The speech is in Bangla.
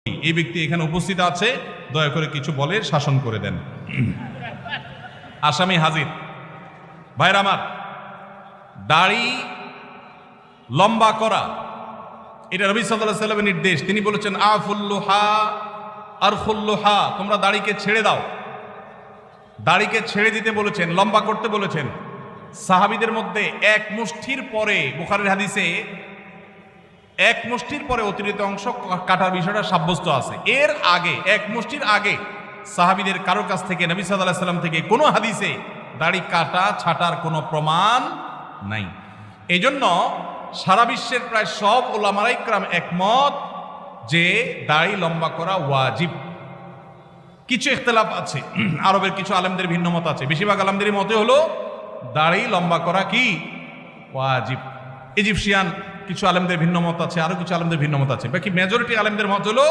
এই ব্যক্তি এখানে উপস্থিত আছে, দয়া করে কিছু বলে শাসন করে দেন। আসামি হাজির। ভাইরা আমার, দাড়ি লম্বা করা এটা নবী সাল্লাল্লাহু আলাইহি ওয়াসাল্লামের নির্দেশ। তিনি বলেছেন আফুল্লুহা আরফুল্লুহা, তোমরা দাড়িকে ছেড়ে দাও। দাড়িকে ছেড়ে দিতে বলেছেন, লম্বা করতে বলেছেন। সাহাবীদের মধ্যে এক মুষ্টির পরে, বুখারীর হাদিসে এক মুষ্টির পরে অতিরিক্ত অংশ কাটার বিষয়টা সাব্যস্ত আছে। এর আগে এক মুষ্টির আগে সাহাবীদের কারো কাছ থেকে, নবী সাল্লাল্লাহু আলাইহি ওয়াসাল্লাম থেকে কোনো হাদিসে দাড়ি কাটা ছাটার কোনো প্রমাণ নাই। এই জন্য সারা বিশ্বের প্রায় সব উলামায়ে ইকরাম একমত যে দাড়ি লম্বা করা ওয়াজিব। কিছু ইখতিলাফ আছে, আরবের কিছু আলেমদের ভিন্ন মত আছে। বেশিরভাগ আলেমদের মতে হলো দাড়ি লম্বা করা কি ওয়াজিব। ইজিপশিয়ান কিছু আলেমদের ভিন্ন মত আছে, আরো কিছু আলেমদের ভিন্ন মত আছে। বাকি মেজরিটি আলেমদের মত হলো